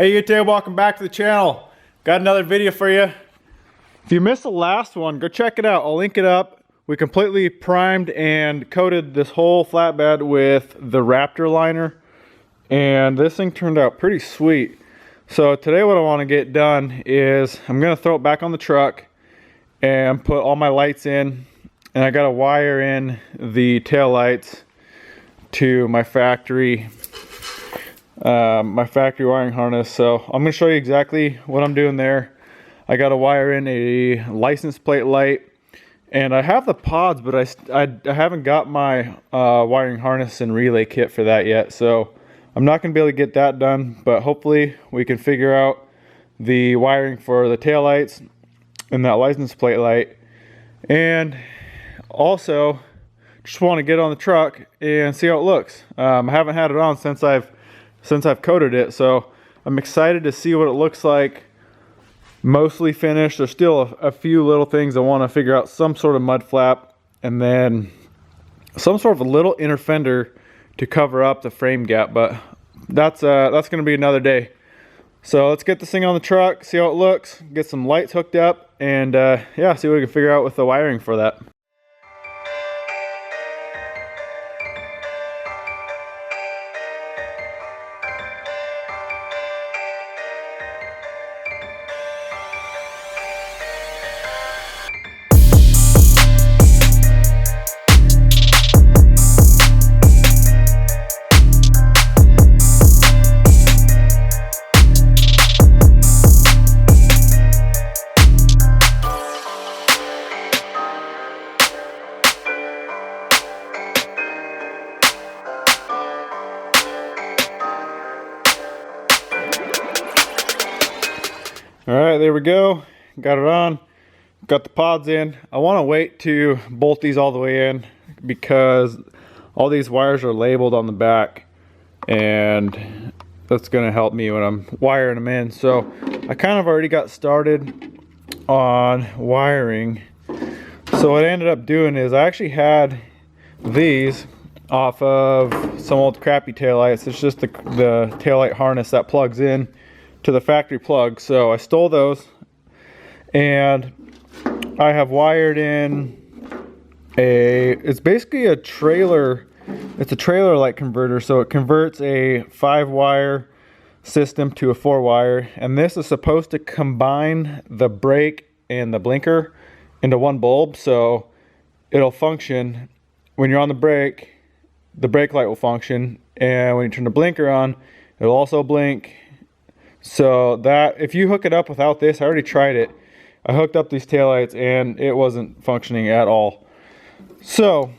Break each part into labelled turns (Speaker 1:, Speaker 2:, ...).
Speaker 1: Hey YouTube, welcome back to the channel. Got another video for you. If you missed the last one, go check it out. I'll link it up. We completely primed and coated this whole flatbed with the Raptor liner, and this thing turned out pretty sweet. So today what I want to get done is I'm going to throw it back on the truck and put all my lights in, and I got to wire in the tail lights to my factory wiring harness. So I'm going to show you exactly what I'm doing there. I got to wire in a license plate light, and I have the pods, but I haven't got my wiring harness and relay kit for that yet, so I'm not going to be able to get that done, but hopefully we can figure out the wiring for the tail lights and that license plate light. And also just want to get on the truck and see how it looks. I haven't had it on since I've coated it, so I'm excited to see what it looks like. Mostly finished. There's still a few little things I want to figure out, some sort of mud flap, and then some sort of a little inner fender to cover up the frame gap, but that's going to be another day. So let's get this thing on the truck, see how it looks, get some lights hooked up, and yeah, see what we can figure out with the wiring for that. All right, there we go. Got it on. Got the pods in. I want to wait to bolt these all the way in because all these wires are labeled on the back, and that's going to help me when I'm wiring them in. So I kind of already got started on wiring. So what I ended up doing is I actually had these off of some old crappy taillights. It's just the taillight harness that plugs in to the factory plug. So I stole those, and I have wired in it's basically a trailer. It's a trailer light converter, so it converts a 5-wire system to a 4-wire, and this is supposed to combine the brake and the blinker into one bulb, so it'll function when you're on the brake light will function, and when you turn the blinker on, it'll also blink. So that if you hook it up without this, I already tried it. I hooked up these taillights and it wasn't functioning at all. So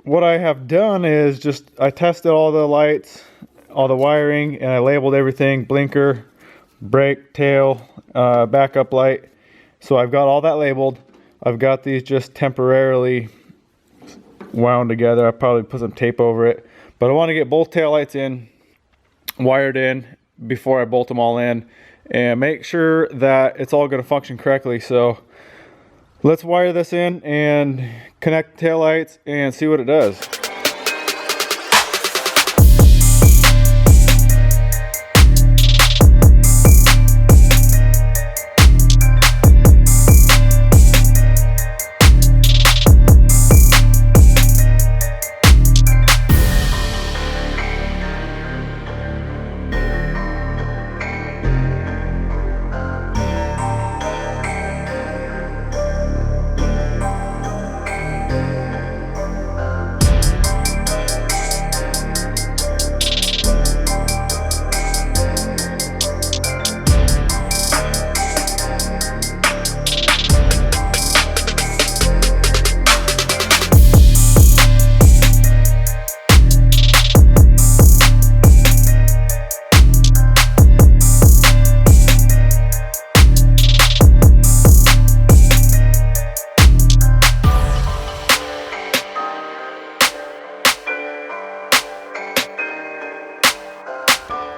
Speaker 1: what I have done is just I tested all the lights, all the wiring, and I labeled everything: blinker, brake, tail, backup light. So I've got all that labeled. I've got these just temporarily wound together. I probably put some tape over it, but I want to get both taillights in, wired in, before I bolt them all in, and make sure that it's all going to function correctly. So let's wire this in and connect the taillights and see what it does.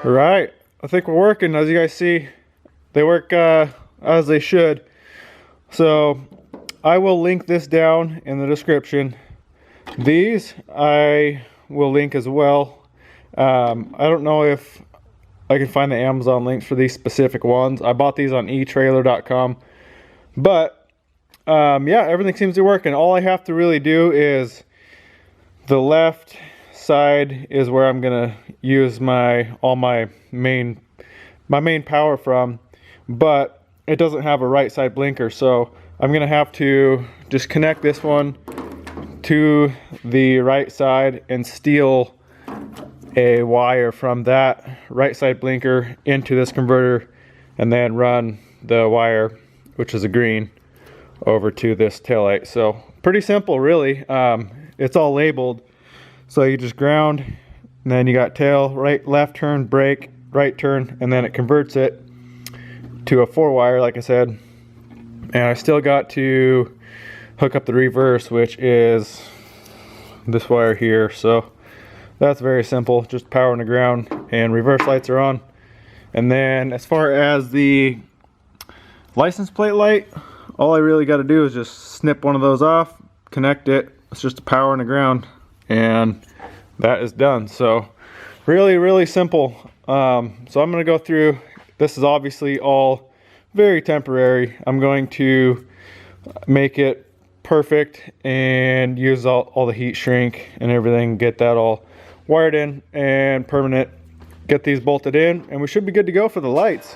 Speaker 1: All right, I think we're working. As you guys see, they work as they should. So I will link this down in the description. These I will link as well. I don't know if I can find the Amazon links for these specific ones. I bought these on eTrailer.com. But yeah, everything seems to work, and all I have to really do is the left side is where I'm gonna use all my main power from, but it doesn't have a right side blinker, so I'm gonna have to just connect this one to the right side and steal a wire from that right side blinker into this converter, and then run the wire, which is a green, over to this taillight. So pretty simple, really. It's all labeled, so you just ground, and then you got tail, right, left turn, brake, right turn, and then it converts it to a 4-wire, like I said. And I still got to hook up the reverse, which is this wire here. So that's very simple, just power and the ground, and reverse lights are on. And then as far as the license plate light, all I really got to do is just snip one of those off, connect it. It's just a power and the ground, and that is done. So really simple. So I'm going to go through. This is obviously all very temporary. I'm going to make it perfect and use all the heat shrink and everything, get that all wired in and permanent, get these bolted in, and we should be good to go for the lights.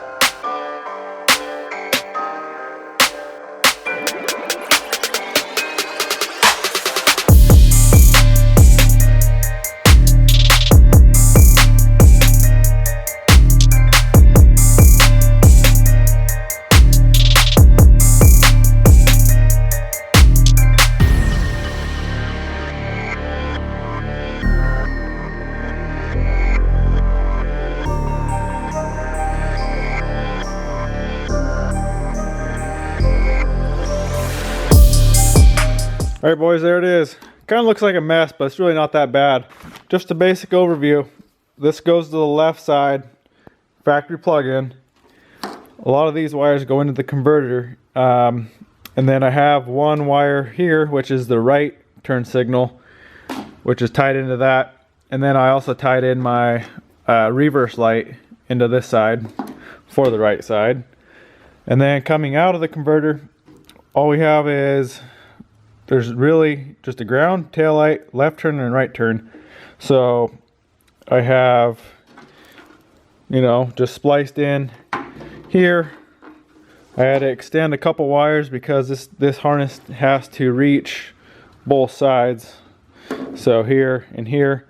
Speaker 1: All right, boys, there it is. Kind of looks like a mess, but it's really not that bad. Just a basic overview. This goes to the left side, factory plug-in. A lot of these wires go into the converter. And then I have one wire here, which is the right turn signal, which is tied into that. And then I also tied in my reverse light into this side for the right side. And then coming out of the converter, all we have is, there's really just a ground, tail light, left turn and right turn. So I have, just spliced in here. I had to extend a couple wires because this harness has to reach both sides. So here and here.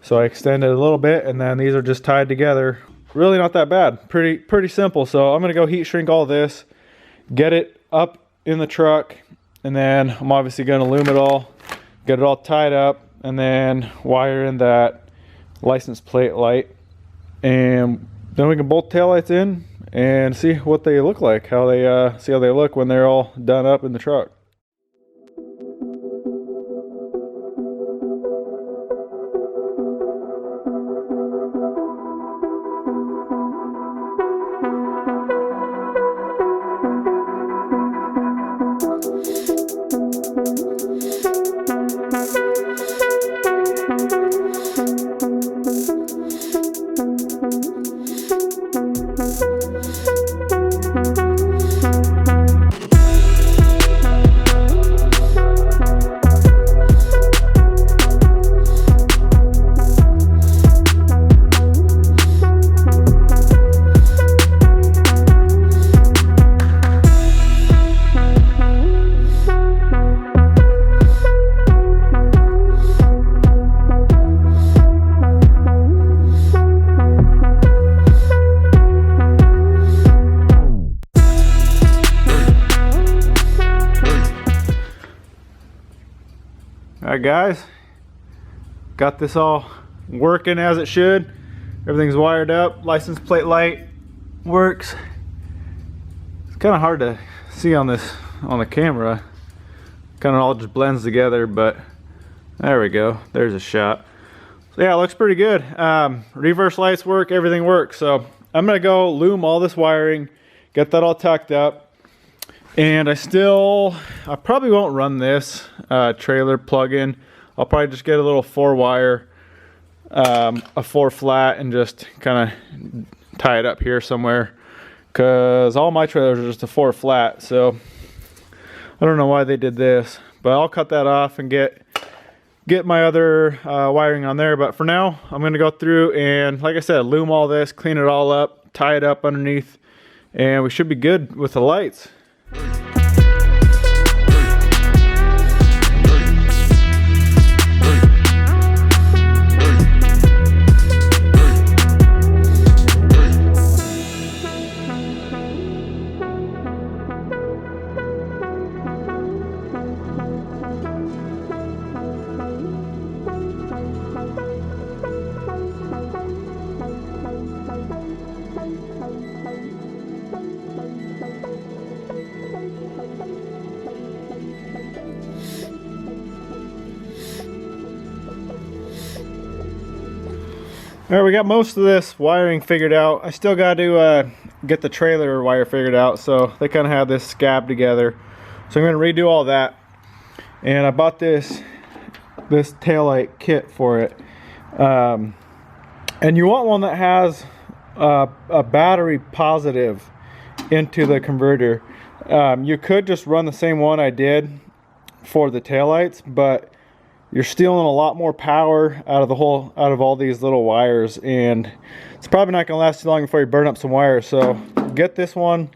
Speaker 1: So I extended a little bit, and then these are just tied together. Really not that bad. Pretty simple. So I'm gonna go heat shrink all this, get it up in the truck, and then I'm obviously going to loom it all, get it all tied up, and then wire in that license plate light, and then we can bolt taillights in and see what they look like, see how they look when they're all done up in the truck. Alright guys, got this all working as it should. Everything's wired up, license plate light works. It's kind of hard to see on the camera. Kind of all just blends together, but there we go, there's a shot. So yeah, it looks pretty good. Reverse lights work, everything works. So I'm gonna go loom all this wiring, get that all tucked up. And I probably won't run this trailer plug-in. I'll probably just get a little 4-wire, a 4 flat, and just kind tie it up here somewhere, because all my trailers are just a 4 flat, so I don't know why they did this, but I'll cut that off and get my other wiring on there. But for now, I'm gonna go through and, like I said, loom all this, clean it all up, tie it up underneath, and we should be good with the lights. All right, we got most of this wiring figured out. I still got to get the trailer wire figured out, so they kind of have this scab together. So I'm going to redo all that. And I bought this taillight kit for it. And you want one that has a battery positive into the converter. You could just run the same one I did for the taillights, but you're stealing a lot more power out of all these little wires, and it's probably not going to last too long before you burn up some wires. So get this one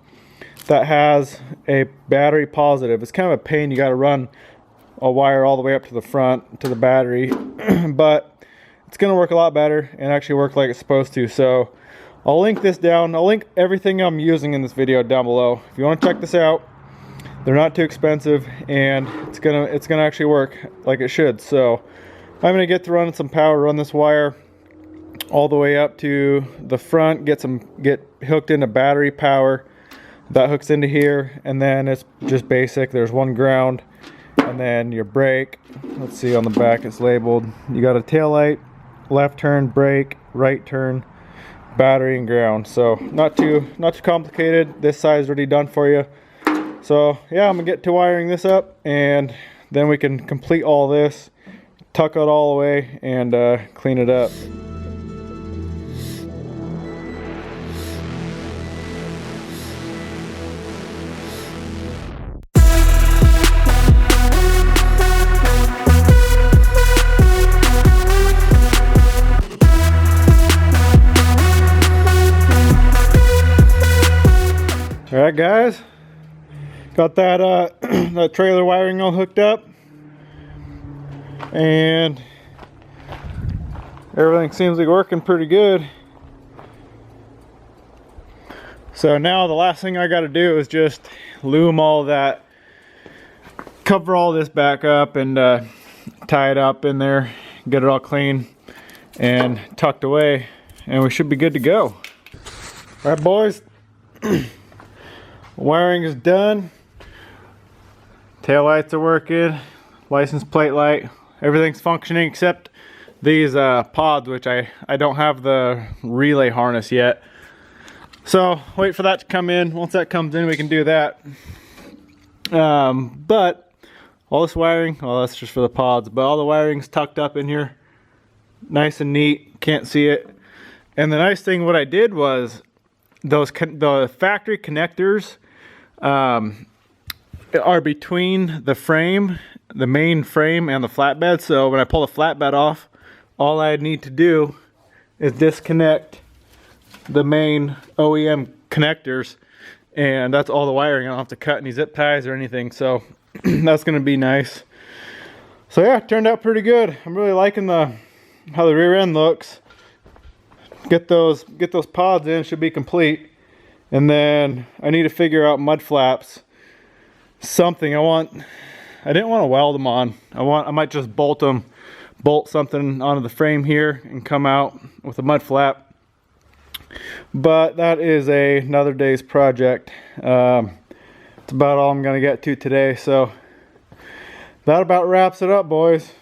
Speaker 1: that has a battery positive. It's kind of a pain. You got to run a wire all the way up to the front to the battery, but it's going to work a lot better and actually work like it's supposed to. So I'll link this down. I'll link everything I'm using in this video down below. If you want to check this out, they're not too expensive, and it's gonna actually work like it should. So I'm gonna get to running some power, run this wire all the way up to the front, get hooked into battery power. That hooks into here, and then it's just basic. There's one ground, and then your brake. Let's see, on the back it's labeled. You got a tail light, left turn, brake, right turn, battery, and ground. So not too complicated. This side's already done for you. So yeah, I'm gonna get to wiring this up, and then we can complete all this, tuck it all away, and clean it up. All right, guys. Got that that trailer wiring all hooked up, and everything seems to be working pretty good. So now the last thing I got to do is just loom all that, cover all this back up, and tie it up in there, get it all clean and tucked away, and we should be good to go. All right, boys. Wiring is done. Tail lights are working, license plate light, everything's functioning except these pods, which I don't have the relay harness yet. So wait for that to come in. Once that comes in, we can do that. But all this wiring, well, that's just for the pods, but all the wiring's tucked up in here, nice and neat, can't see it. And the nice thing, what I did was the factory connectors are between the frame, the main frame, and the flatbed. So when I pull the flatbed off, all I need to do is disconnect the main OEM connectors, and that's all the wiring. I don't have to cut any zip ties or anything, so that's going to be nice. So yeah, it turned out pretty good. I'm really liking how the rear end looks. Get those pods in, should be complete. And then I need to figure out mud flaps. Something I didn't want to weld them on. I might just bolt something onto the frame here and come out with a mud flap. But that is another day's project. It's about all I'm gonna get to today. So that about wraps it up, boys.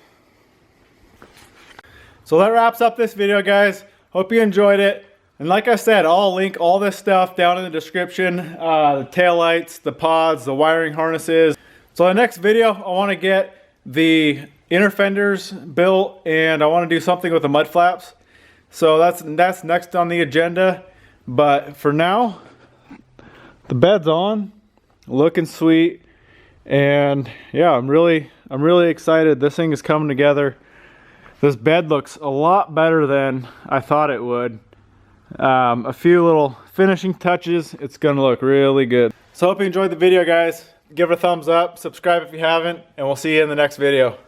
Speaker 1: So that wraps up this video, guys. Hope you enjoyed it. And like I said, I'll link all this stuff down in the description. The taillights, the pods, the wiring harnesses. So the next video, I want to get the inner fenders built, and I want to do something with the mud flaps. So that's next on the agenda. But for now, the bed's on, looking sweet, and yeah, I'm really excited. This thing is coming together. This bed looks a lot better than I thought it would. A few little finishing touches, it's gonna look really good. So hope you enjoyed the video, guys. Give it a thumbs up, subscribe if you haven't, and we'll see you in the next video.